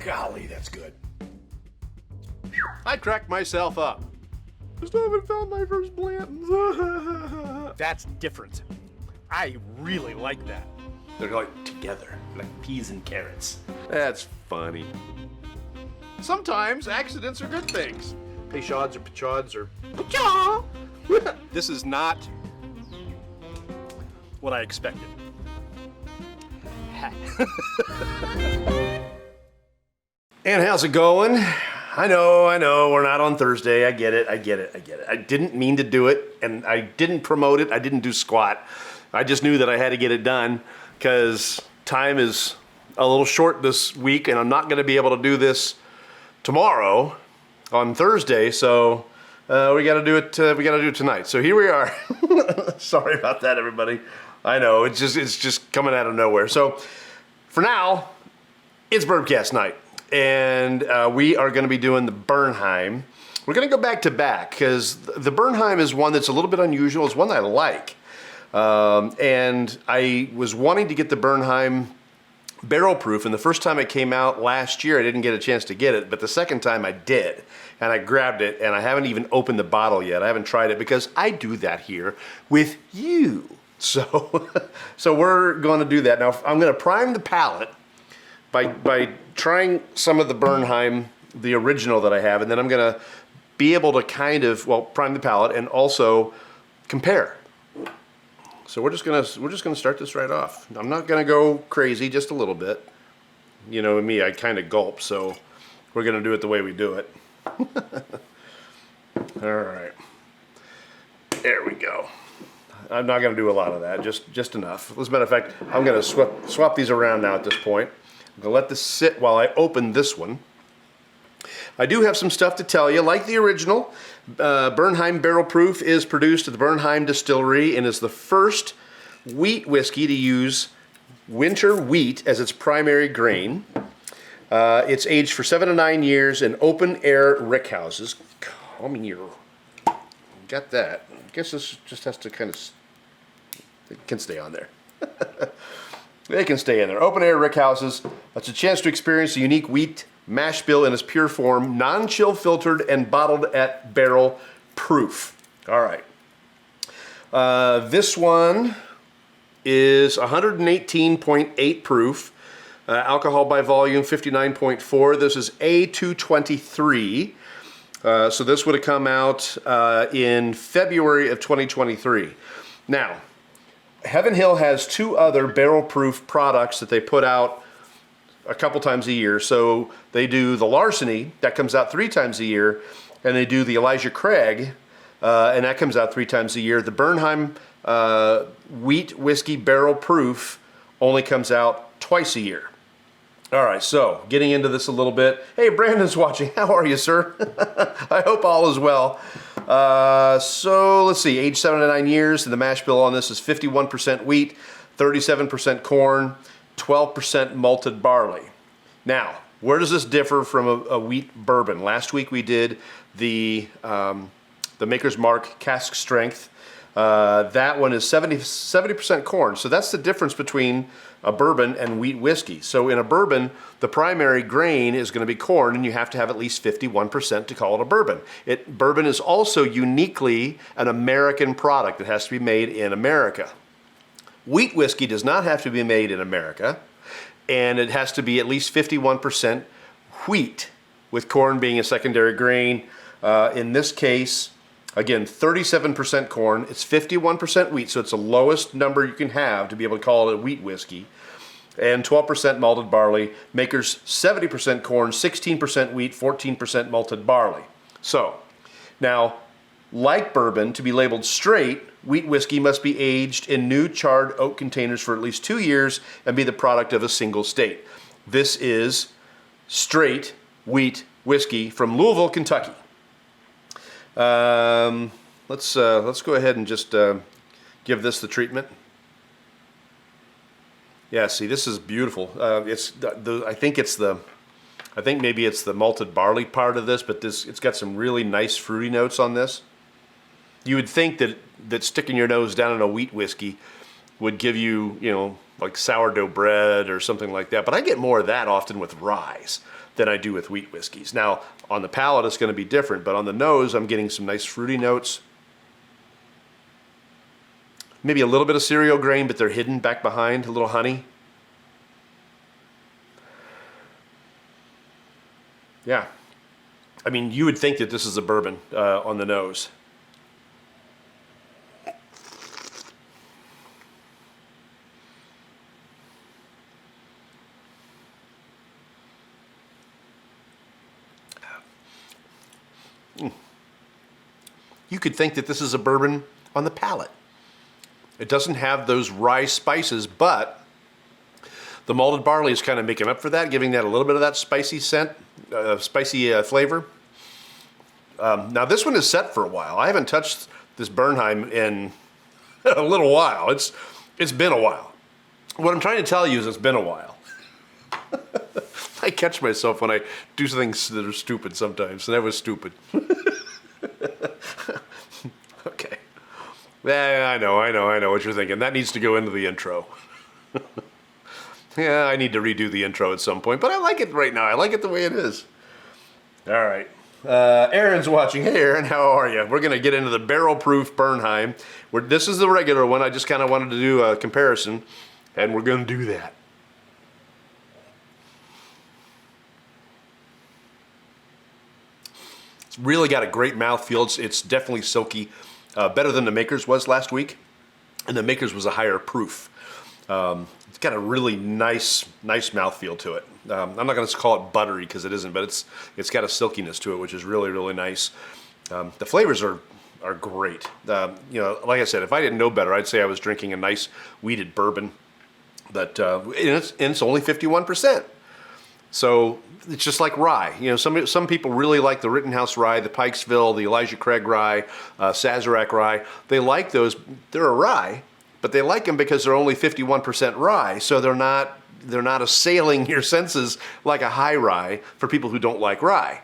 Golly, that's good. I cracked myself up. I still haven't found my first Blanton's. That's different. I really like that. They're like together, like peas and carrots. That's funny. Sometimes accidents are good things. Peychauds or Pechaud's or Pechaud. This is not what I expected. And how's it going? I know, we're not on Thursday. I get it. I didn't mean to do it, and I didn't promote it. I didn't do squat. I just knew that I had to get it done because time is a little short this week, and I'm not going to be able to do this tomorrow on Thursday, so we got to do it. We got to do it tonight. So here we are. Sorry about that, everybody. I know it's just coming out of nowhere. So for now, it's Bourbcast night. And we are going to be doing the Bernheim. We're going to go back to back because the Bernheim is one that's a little bit unusual. It's one that I like. And I was wanting to get the Bernheim barrel proof. And the first time it came out last year, I didn't get a chance to get it. But the second time I did. And I grabbed it. And I haven't even opened the bottle yet. I haven't tried it because I do that here with you. So, so we're going to do that. Now, I'm going to prime the palate by trying some of the Bernheim, the original that I have, and then I'm gonna be able to kind of, well, prime the palate and also compare. So we're just gonna start this right off. I'm not gonna go crazy, just a little bit. You know me, I kind of gulp, so we're gonna do it the way we do it. All right, there we go. I'm not gonna do a lot of that, just enough. As a matter of fact, I'm gonna swap these around now at this point. I'm going to let this sit while I open this one. I do have some stuff to tell you. Like the original, Bernheim Barrel Proof is produced at the Bernheim Distillery and is the first wheat whiskey to use winter wheat as its primary grain. It's aged for 7 to 9 years in open-air rickhouses. Come here. Got that. I guess this just has to kind of... It can stay on there. They can stay in there. Open-air rickhouses. That's a chance to experience the unique wheat mash bill in its pure form, non-chill filtered and bottled at barrel proof. All right. This one is 118.8 proof. Alcohol by volume 59.4. This is A223. So this would have come out in February of 2023. Now, Heaven Hill has 2 other barrel-proof products that they put out a couple times a year. So they do the Larceny, that comes out 3 times a year, and they do the Elijah Craig, and that comes out 3 times a year. The Bernheim Wheat Whiskey Barrel Proof only comes out twice a year. All right, so getting into this a little bit. Hey, Brandon's watching. How are you, sir? I hope all is well. So let's see, age 7 to 9 years, and the mash bill on this is 51% wheat, 37% corn, 12% malted barley. Now, where does this differ from a wheat bourbon? Last week we did the Maker's Mark cask strength. That one is 70% corn. So that's the difference between a bourbon and wheat whiskey. So in a bourbon, the primary grain is going to be corn, and you have to have at least 51% to call it a bourbon. Bourbon is also uniquely an American product. It has to be made in America. Wheat whiskey does not have to be made in America, and it has to be at least 51% wheat, with corn being a secondary grain. In this case, again, 37% corn, it's 51% wheat, so it's the lowest number you can have to be able to call it a wheat whiskey. And 12% malted barley. Maker's 70% corn, 16% wheat, 14% malted barley. So, now, like bourbon, to be labeled straight, wheat whiskey must be aged in new charred oak containers for at least 2 years and be the product of a single state. This is straight wheat whiskey from Louisville, Kentucky. Let's go ahead and just give this the treatment. Yeah, see, this is beautiful. I think maybe it's the malted barley part of this, but it's got some really nice fruity notes on this. You would think that sticking your nose down in a wheat whiskey would give you, like sourdough bread or something like that. But I get more of that often with rye than I do with wheat whiskeys. Now, on the palate, it's going to be different, but on the nose, I'm getting some nice fruity notes. Maybe a little bit of cereal grain, but they're hidden back behind, a little honey. Yeah. I mean, you would think that this is a bourbon on the nose. You could think that this is a bourbon on the palate. It doesn't have those rye spices, but the malted barley is kind of making up for that, giving that a little bit of that spicy scent, spicy flavor. Now this one is set for a while. I haven't touched this Bernheim in a little while. It's been a while. What I'm trying to tell you is it's been a while. I catch myself when I do things that are stupid sometimes, and that was stupid. Okay. Yeah, I know what you're thinking. That needs to go into the intro. Yeah, I need to redo the intro at some point, but I like it right now. I like it the way it is. All right. Aaron's watching. Hey, Aaron, how are you? We're going to get into the barrel-proof Bernheim. This is the regular one. I just kind of wanted to do a comparison, and we're going to do that. It's really got a great mouthfeel. It's definitely silky. Better than the Maker's was last week, and the Maker's was a higher proof. It's got a really nice mouthfeel to it. I'm not going to call it buttery because it isn't, but it's got a silkiness to it, which is really, really nice. The flavors are great. Like I said, if I didn't know better, I'd say I was drinking a nice wheated bourbon, but and it's only 51%. So it's just like rye. Some people really like the Rittenhouse rye, the Pikesville, the Elijah Craig rye, Sazerac rye. They like those. They're a rye, but they like them because they're only 51% rye. So they're not assailing your senses like a high rye for people who don't like rye.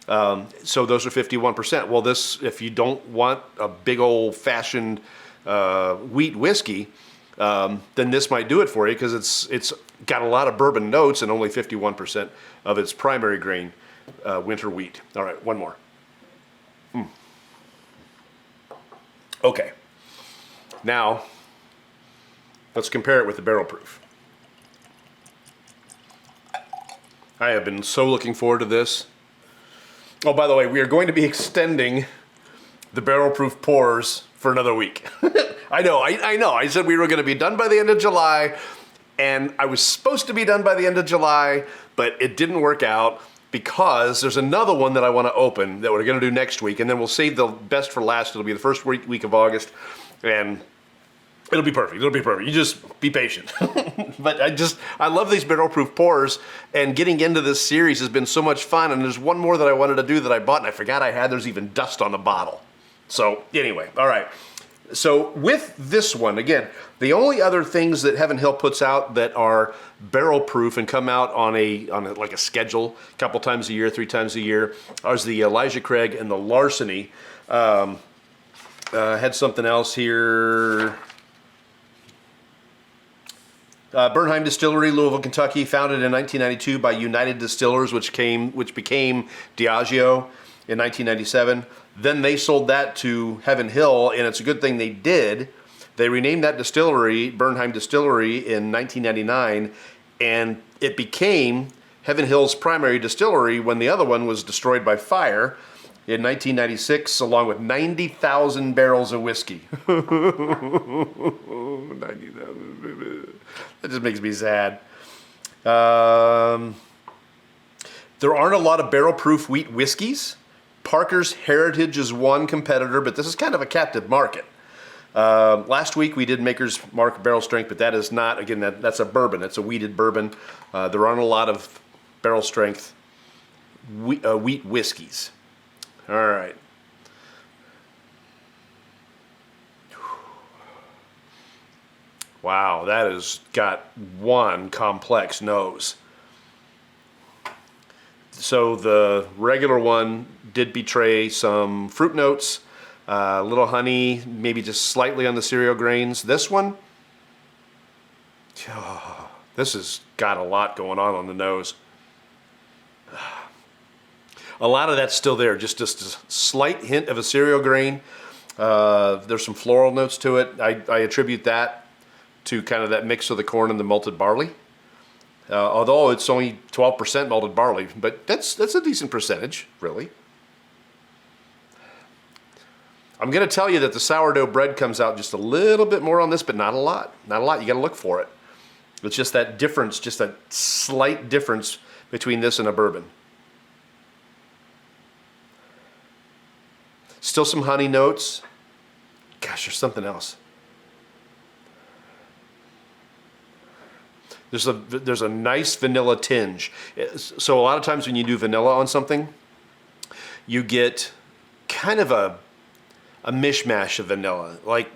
So those are 51%. Well, if you don't want a big old fashioned wheat whiskey, then this might do it for you because it's got a lot of bourbon notes and only 51% of its primary grain, winter wheat. All right, one more. Okay. Now, let's compare it with the barrel proof. I have been so looking forward to this. Oh, by the way, we are going to be extending the barrel proof pours for another week. I know. I said we were going to be done by the end of July, and I was supposed to be done by the end of July, but it didn't work out because there's another one that I want to open that we're going to do next week, and then we'll save the best for last. It'll be the first week of August, and it'll be perfect. You just be patient. But I love these barrel proof pours, and getting into this series has been so much fun, and there's one more that I wanted to do that I bought, and I forgot I had. There's even dust on the bottle. So anyway, all right. So with this one, again, the only other things that Heaven Hill puts out that are barrel proof and come out on like a schedule, a couple times a year, 3 times a year, are the Elijah Craig and the Larceny. Had something else here. Bernheim Distillery, Louisville, Kentucky, founded in 1992 by United Distillers, which became Diageo in 1997. Then they sold that to Heaven Hill, and it's a good thing they did. They renamed that distillery Bernheim Distillery in 1999, and it became Heaven Hill's primary distillery when the other one was destroyed by fire in 1996, along with 90,000 barrels of whiskey. 90,000. That just makes me sad. There aren't a lot of barrel-proof wheat whiskeys. Parker's Heritage is one competitor, but this is kind of a captive market. Last week we did Maker's Mark barrel strength, but that is not, again, that's a bourbon. It's a wheated bourbon. There aren't a lot of barrel strength wheat whiskeys. All right. Wow, that has got one complex nose. So the regular one did betray some fruit notes, a little honey, maybe just slightly on the cereal grains. This one, This has got a lot going on the nose. A lot of that's still there, just a slight hint of a cereal grain. There's some floral notes to it. I attribute that to kind of that mix of the corn and the malted barley. Although it's only 12% malted barley, but that's a decent percentage, really. I'm going to tell you that the sourdough bread comes out just a little bit more on this, but not a lot. Not a lot. You got to look for it. It's just that difference, just a slight difference between this and a bourbon. Still some honey notes. Gosh, there's something else. There's a nice vanilla tinge. So a lot of times when you do vanilla on something, you get kind of a mishmash of vanilla, like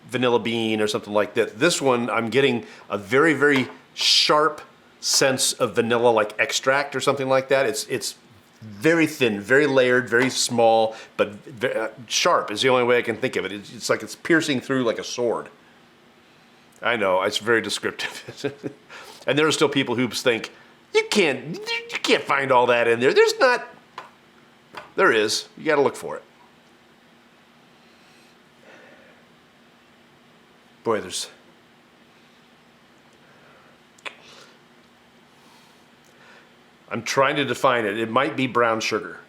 vanilla bean or something like that. This one, I'm getting a very, very sharp sense of vanilla, like extract or something like that. It's very thin, very layered, very small, but sharp is the only way I can think of it. It's like it's piercing through like a sword. I know, it's very descriptive. And there are still people who think, you can't find all that in there. There's not. There is. You got to look for it. Boy, I'm trying to define it. It might be brown sugar.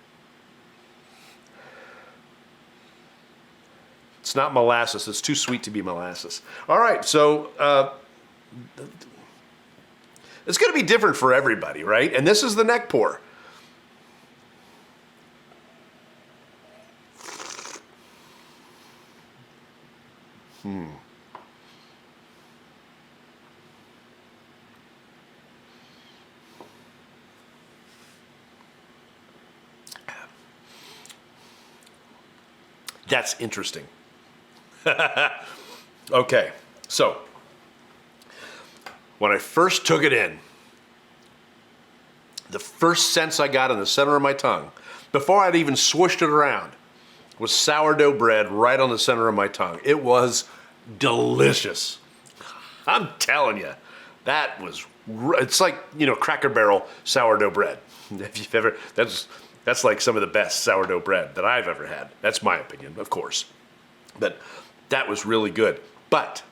It's not molasses. It's too sweet to be molasses. All right, so it's going to be different for everybody, right? And this is the neck pour. That's interesting. Okay, so when I first took it in, the first sense I got in the center of my tongue, before I'd even swished it around, was sourdough bread right on the center of my tongue. It was delicious. I'm telling you, that was, it's like, Cracker Barrel sourdough bread. If you've ever, that's like some of the best sourdough bread that I've ever had. That's my opinion, of course. But that was really good. But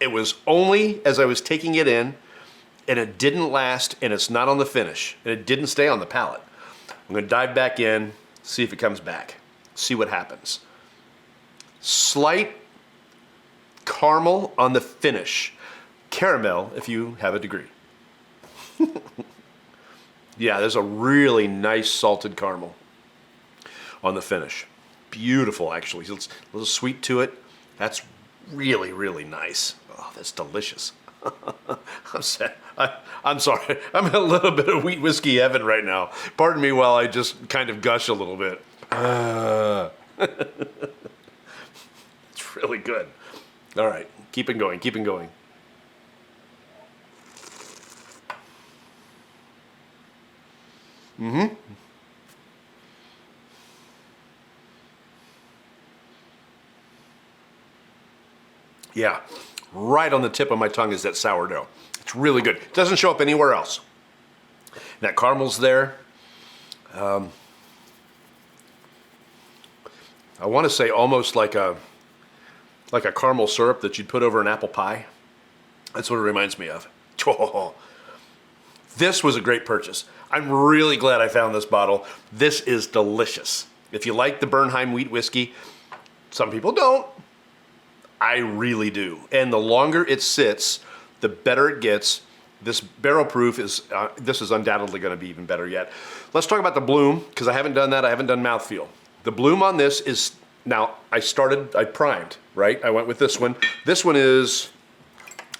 it was only as I was taking it in, and it didn't last, and it's not on the finish, and it didn't stay on the palate. I'm going to dive back in, see if it comes back, see what happens. Slight caramel on the finish. Caramel, if you have a degree. Yeah, there's a really nice salted caramel on the finish. Beautiful, actually. It's a little sweet to it. That's really, really nice. Oh, that's delicious. I'm sorry. I'm in a little bit of wheat whiskey heaven right now. Pardon me while I just kind of gush a little bit. It's really good. All right, keep it going, keep it going. Mm-hmm. Yeah, right on the tip of my tongue is that sourdough. It's really good. It doesn't show up anywhere else. That caramel's there. I want to say almost like a caramel syrup that you'd put over an apple pie. That's what it reminds me of. Oh, this was a great purchase. I'm really glad I found this bottle. This is delicious. If you like the Bernheim Wheat Whiskey, some people don't. I really do. And the longer it sits, the better it gets. This barrel proof is, this is undoubtedly going to be even better yet. Let's talk about the bloom, because I haven't done that. I haven't done mouthfeel. The bloom on this is, now I primed, right? I went with this one. This one is,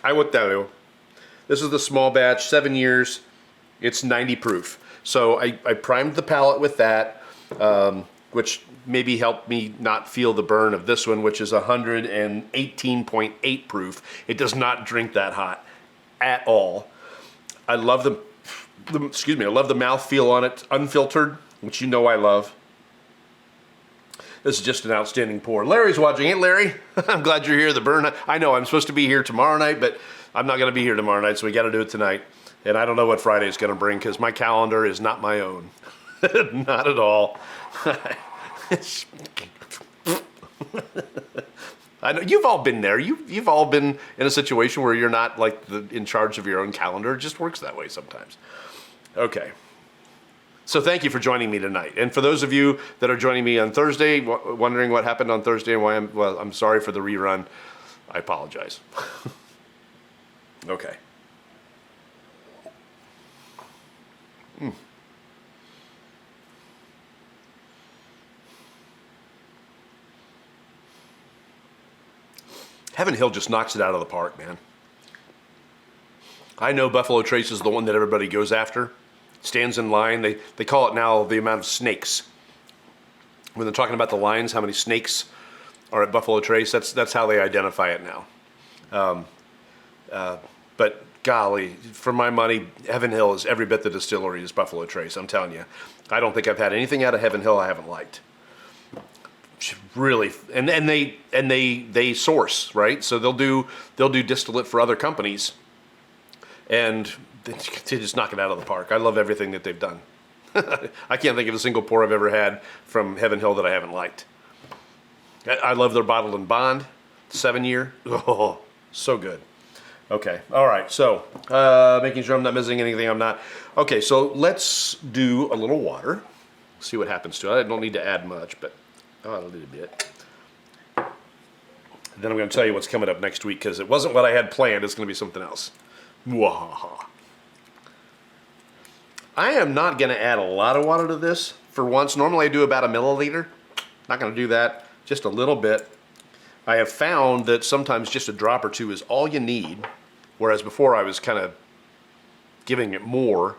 this is the small batch, 7 years. It's 90 proof. So I primed the palate with that, which maybe helped me not feel the burn of this one, which is 118.8 proof. It does not drink that hot at all. I love I love the mouthfeel on it, unfiltered, which you know I love. This is just an outstanding pour. Larry's watching. Hey, Larry. I'm glad you're here. The Bernheim. I know I'm supposed to be here tomorrow night, but I'm not going to be here tomorrow night, so we got to do it tonight. And I don't know what Friday's going to bring because my calendar is not my own. Not at all. I know you've all been there. You've all been in a situation where you're not like in charge of your own calendar. It just works that way sometimes. Okay. So thank you for joining me tonight. And for those of you that are joining me on Thursday, wondering what happened on Thursday and why I'm sorry for the rerun. I apologize. Okay. Heaven Hill just knocks it out of the park, man. I know Buffalo Trace is the one that everybody goes after. Stands in line. They call it now the amount of snakes. When they're talking about the lines, how many snakes are at Buffalo Trace, that's how they identify it now. But golly, for my money, Heaven Hill is every bit the distillery as Buffalo Trace. I'm telling you, I don't think I've had anything out of Heaven Hill I haven't liked. Really, and they source, right? So they'll do distillate for other companies, and they just knock it out of the park. I love everything that they've done. I can't think of a single pour I've ever had from Heaven Hill that I haven't liked. I love their bottled and bond, 7-year. Oh, so good. Okay, all right. So making sure I'm not missing anything. I'm not. Okay, so let's do a little water. See what happens to it. I don't need to add much, but a little bit. Then I'm going to tell you what's coming up next week because it wasn't what I had planned. It's going to be something else. Mwahaha. I am not going to add a lot of water to this for once. Normally I do about 1 milliliter. Not going to do that. Just a little bit. I have found that sometimes just a drop or two is all you need, whereas before I was kind of giving it more.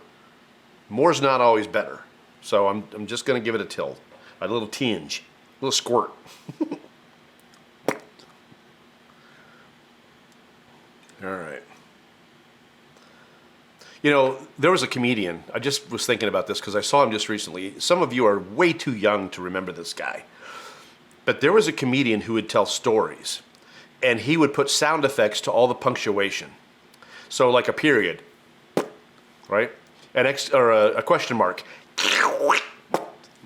More's not always better. So I'm just going to give it a tilt, a little tinge, a little squirt. All right. You know, there was a comedian, I just was thinking about this because I saw him just recently. Some of you are way too young to remember this guy. But there was a comedian who would tell stories, and he would put sound effects to all the punctuation. So like a period, right? A question mark.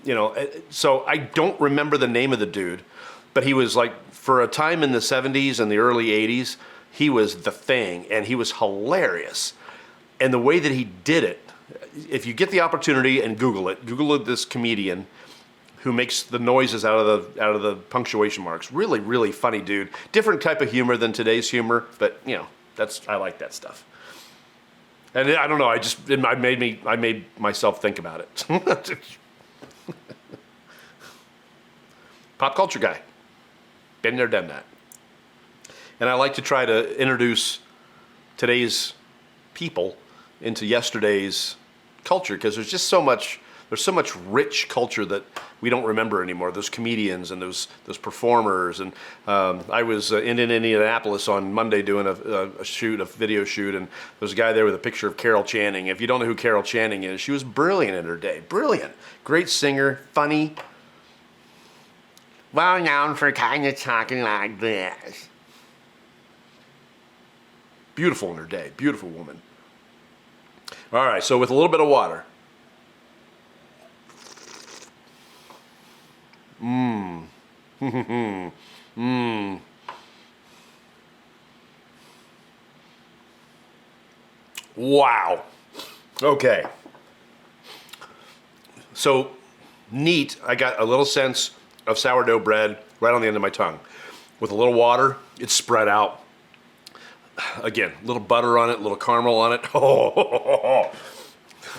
You know, so I don't remember the name of the dude, but he was like, for a time in the 70s and the early 80s, he was the thing, and he was hilarious. And the way that he did it, if you get the opportunity and Google this comedian who makes the noises out of the punctuation marks. Really, really funny dude. Different type of humor than today's humor, but you know, I like that stuff. And I don't know, I made myself think about it. Pop culture guy. Been there, done that. And I like to try to introduce today's people into yesterday's culture because there's so much rich culture that we don't remember anymore. Those comedians and those performers. And I was in Indianapolis on Monday doing a video shoot, and there was a guy there with a picture of Carol Channing. If you don't know who Carol Channing is, she was brilliant in her day. Brilliant. Great singer, funny. Well known for kind of talking like this. Beautiful in her day. Beautiful woman. All right, so with a little bit of water. Wow. Okay. So neat. I got a little sense of sourdough bread right on the end of my tongue. With a little water, it's spread out. Again, a little butter on it, a little caramel on it. Oh,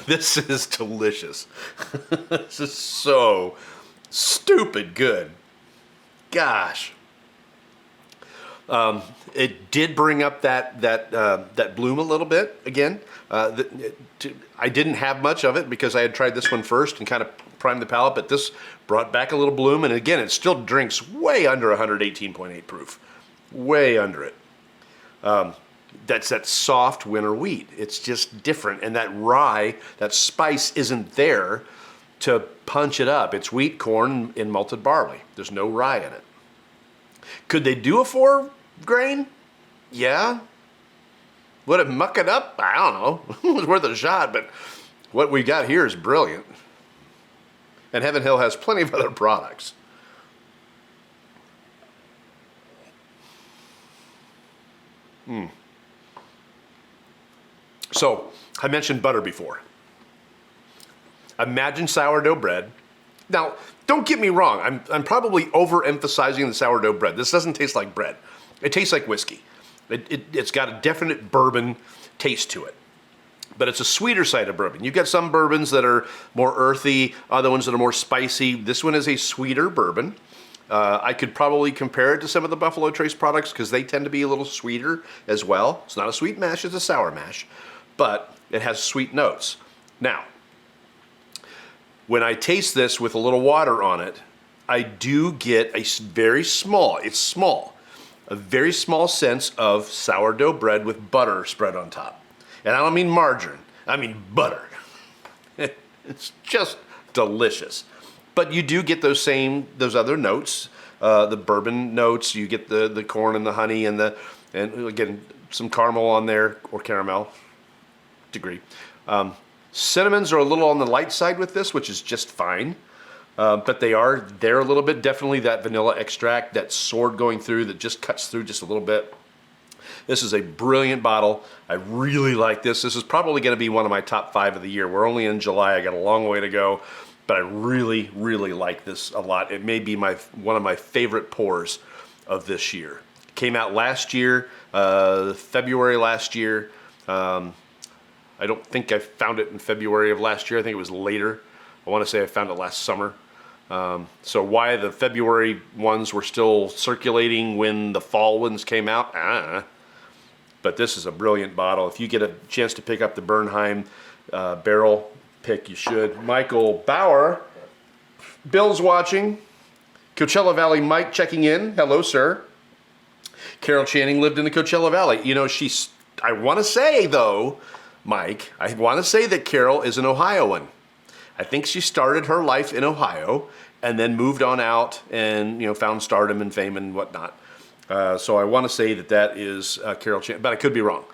this is delicious. This is so stupid good. Gosh. It did bring up that bloom a little bit again. I didn't have much of it because I had tried this one first and kind of primed the palate, but this brought back a little bloom, and again, it still drinks way under 118.8 proof. Way under it. That's that soft winter wheat. It's just different, and that rye, that spice isn't there to punch it up. It's wheat, corn, and malted barley. There's no rye in it. Could they do a 4 grain? Yeah. Would it muck it up? I don't know. It was worth a shot, but what we got here is brilliant. And Heaven Hill has plenty of other products. So, I mentioned butter before. Imagine sourdough bread. Now, don't get me wrong. I'm probably overemphasizing the sourdough bread. This doesn't taste like bread. It tastes like whiskey. It's got a definite bourbon taste to it. But it's a sweeter side of bourbon. You've got some bourbons that are more earthy, other ones that are more spicy. This one is a sweeter bourbon. I could probably compare it to some of the Buffalo Trace products because they tend to be a little sweeter as well. It's not a sweet mash, it's a sour mash. But it has sweet notes. Now, when I taste this with a little water on it, I do get a very small, a very small sense of sourdough bread with butter spread on top. And I don't mean margarine, I mean butter. It's just delicious. But you do get those other notes, the bourbon notes. You get the corn and the honey and again some caramel on there, or caramel degree. Cinnamons are a little on the light side with this, which is just fine. But they're a little bit. Definitely that vanilla extract, that sword going through that just cuts through just a little bit. This is a brilliant bottle. I really like this. This is probably going to be one of my top 5 of the year. We're only in July. I got a long way to go. But I really, really like this a lot. It may be one of my favorite pours of this year. It came out last year, February last year. I don't think I found it in February of last year. I think it was later. I want to say I found it last summer. So why the February ones were still circulating when the fall ones came out, I don't know. But this is a brilliant bottle. If you get a chance to pick up the Bernheim barrel pick, you should. Michael Bauer, Bill's watching. Coachella Valley Mike checking in. Hello, sir. Carol Channing lived in the Coachella Valley. You know, I want to say, though, Mike, I want to say that Carol is an Ohioan. I think she started her life in Ohio and then moved on out and, found stardom and fame and whatnot. So I want to say that is Carol Channing, but I could be wrong.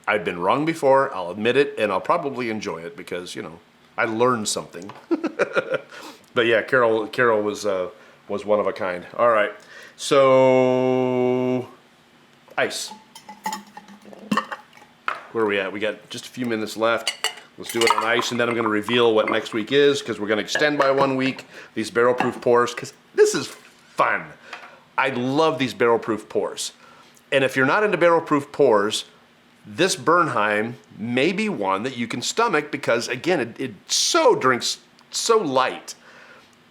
I've been wrong before, I'll admit it, and I'll probably enjoy it because, I learned something. But yeah, Carol was one of a kind. All right, so ice. Where are we at? We got just a few minutes left. Let's do it on ice, and then I'm going to reveal what next week is because we're going to extend by 1 week these barrel proof pours because this is fun. I love these barrel proof pours. And if you're not into barrel proof pours, this Bernheim may be one that you can stomach because, again, it so drinks so light.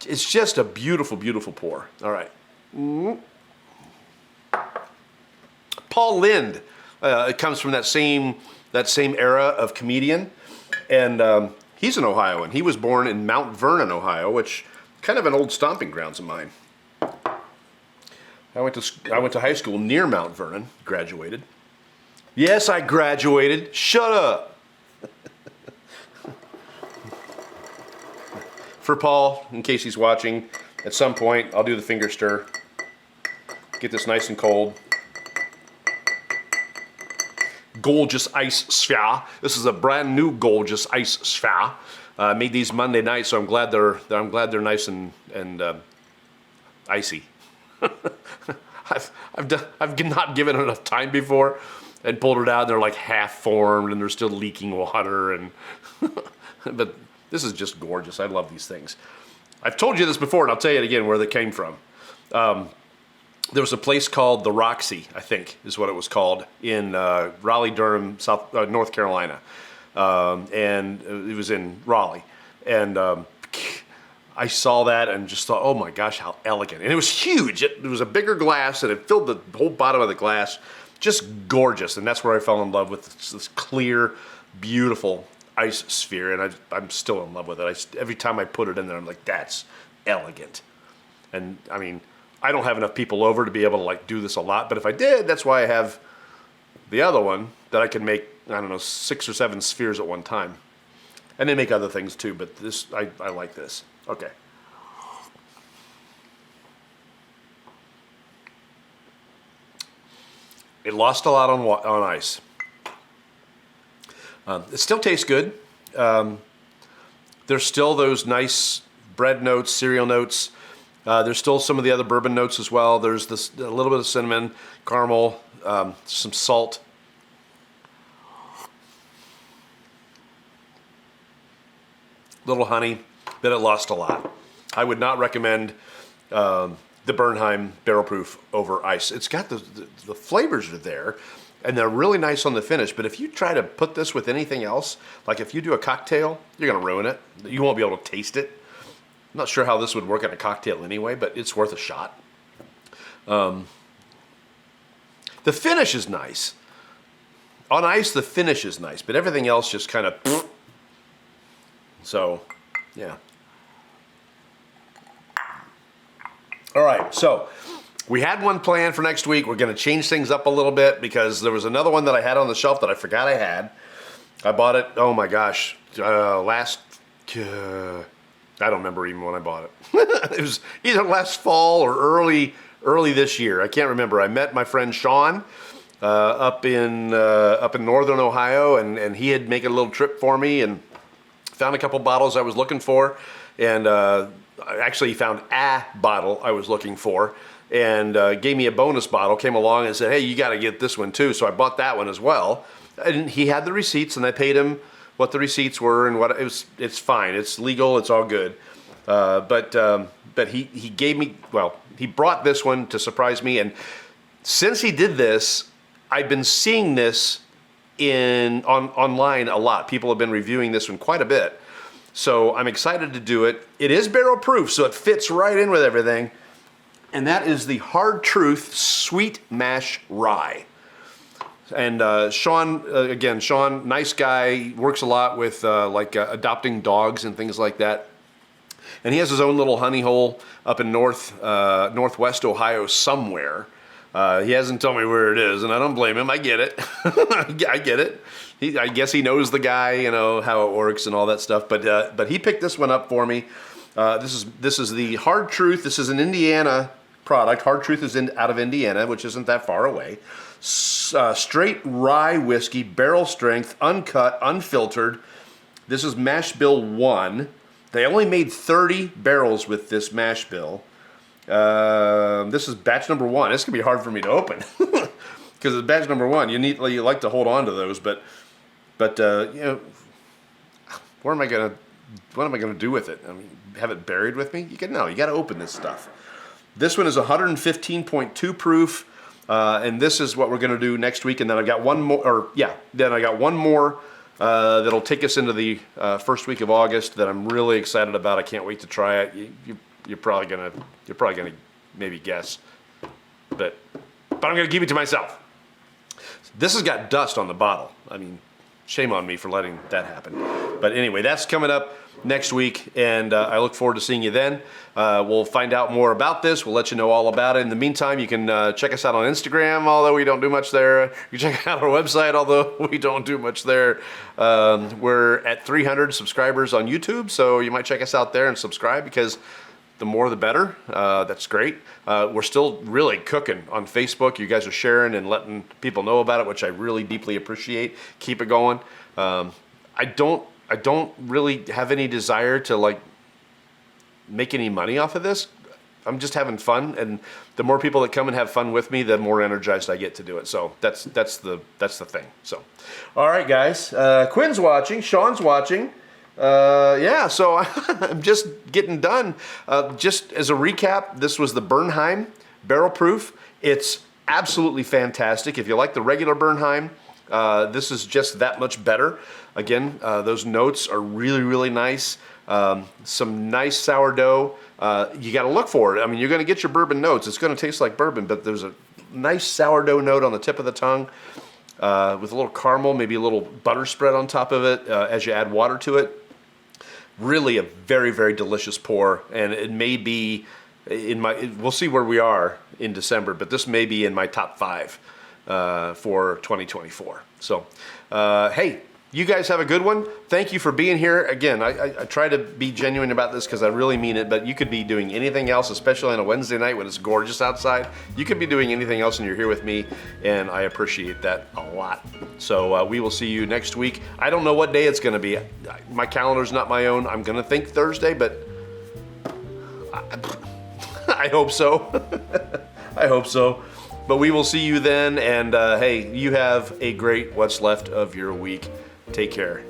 It's just a beautiful, beautiful pour. All right. Paul Lind. It comes from that same era of comedian. And he's an Ohioan. He was born in Mount Vernon, Ohio, which kind of an old stomping grounds of mine. I went to high school near Mount Vernon, graduated. Yes, I graduated. Shut up. For Paul, in case he's watching, at some point I'll do the finger stir. Get this nice and cold. Gorgeous ice sphere. This is a brand new gorgeous ice sphere. Made these Monday night, so I'm glad they're nice and icy. I've not given it enough time before and pulled it out. And they're like half formed and they're still leaking water and but this is just gorgeous. I love these things. I've told you this before, and I'll tell you it again where they came from. There was a place called the Roxy, I think, is what it was called, in Raleigh-Durham, North Carolina, and it was in Raleigh, and I saw that and just thought, oh my gosh, how elegant! And it was huge. It was a bigger glass, and it filled the whole bottom of the glass. Just gorgeous, and that's where I fell in love with this clear, beautiful ice sphere, and I'm still in love with it. Every time I put it in there, I'm like, that's elegant. And I mean, I don't have enough people over to be able to do this a lot, but if I did, that's why I have the other one that I can make, I don't know, 6 or 7 spheres at one time. And they make other things too, but this, I like this. Okay. It lost a lot on ice. It still tastes good. There's still those nice bread notes, cereal notes. There's still some of the other bourbon notes as well. There's a little bit of cinnamon, caramel, some salt. Little honey. Then it lost a lot. I would not recommend the Bernheim barrel proof over ice. It's got the flavors are there, and they're really nice on the finish. But if you try to put this with anything else, like if you do a cocktail, you're going to ruin it. You won't be able to taste it. I'm not sure how this would work in a cocktail anyway, but it's worth a shot. The finish is nice. On ice, the finish is nice, but everything else just kind of... So, yeah. All right, so we had one planned for next week. We're going to change things up a little bit because there was another one that I had on the shelf that I forgot I had. I bought it, oh my gosh, I don't remember even when I bought it. It was either last fall or early this year. I can't remember. I met my friend Sean up in northern Ohio, and he had made a little trip for me and found a couple bottles I was looking for, and actually he found a bottle I was looking for, and gave me a bonus bottle, came along and said, hey, you got to get this one too. So I bought that one as well. And he had the receipts, and I paid him what the receipts were, and what it was. It's fine. It's legal. It's all good. But he gave me, well, he brought this one to surprise me. And since he did this, I've been seeing this online a lot. People have been reviewing this one quite a bit. So I'm excited to do it. It is barrel proof, so it fits right in with everything. And that is the Hard Truth Sweet Mash Rye. And Sean, again, Sean, nice guy, works a lot with adopting dogs and things like that. And he has his own little honey hole up in northwest Ohio somewhere. He hasn't told me where it is, and I don't blame him. I get it. I get it. I guess he knows the guy, you know, how it works and all that stuff. But he picked this one up for me. This is the Hard Truth. This is an Indiana product. Hard Truth is out of Indiana, which isn't that far away. Straight rye whiskey, barrel strength, uncut, unfiltered. This is mash bill 1. They only made 30 barrels with this mash bill. This is batch number 1. This can be hard for me to open because it's batch number 1. You like to hold on to those, but you know, what am I gonna do with it? I mean, have it buried with me? You got to open this stuff. This one is 115.2 proof, and this is what we're gonna do next week. And then I got one more, that'll take us into the first week of August that I'm really excited about. I can't wait to try it. You're probably gonna maybe guess, but I'm gonna keep it to myself. This has got dust on the bottle. I mean, shame on me for letting that happen. But anyway, that's coming up next week, and I look forward to seeing you then. We'll find out more about this. We'll let you know all about it. In the meantime, you can check us out on Instagram, although we don't do much there. You can check out our website, although we don't do much there. We're at 300 subscribers on YouTube, so you might check us out there and subscribe, because the more the better. That's great. We're still really cooking on Facebook. You guys are sharing and letting people know about it, which I really deeply appreciate. Keep it going. I don't really have any desire to make any money off of this. I'm just having fun, and the more people that come and have fun with me, the more energized I get to do it. So that's the thing. So, all right, guys. Quinn's watching. Sean's watching. So I'm just getting done. Just as a recap, this was the Bernheim Barrel Proof. It's absolutely fantastic. If you like the regular Bernheim, this is just that much better. Again, those notes are really, really nice. Some nice sourdough. You got to look for it. I mean, you're going to get your bourbon notes. It's going to taste like bourbon, but there's a nice sourdough note on the tip of the tongue. With a little caramel, maybe a little butter spread on top of it as you add water to it. Really a very, very delicious pour, and it may be we'll see where we are in December, but this may be in my top 5 for 2024. So, hey, You guys have a good one. Thank you for being here. Again, I try to be genuine about this because I really mean it, but you could be doing anything else, especially on a Wednesday night when it's gorgeous outside. You could be doing anything else and you're here with me, and I appreciate that a lot. So we will see you next week. I don't know what day it's going to be. My calendar's not my own. I'm going to think Thursday, but I hope so. I hope so. But we will see you then, and hey, you have a great what's left of your week. Take care.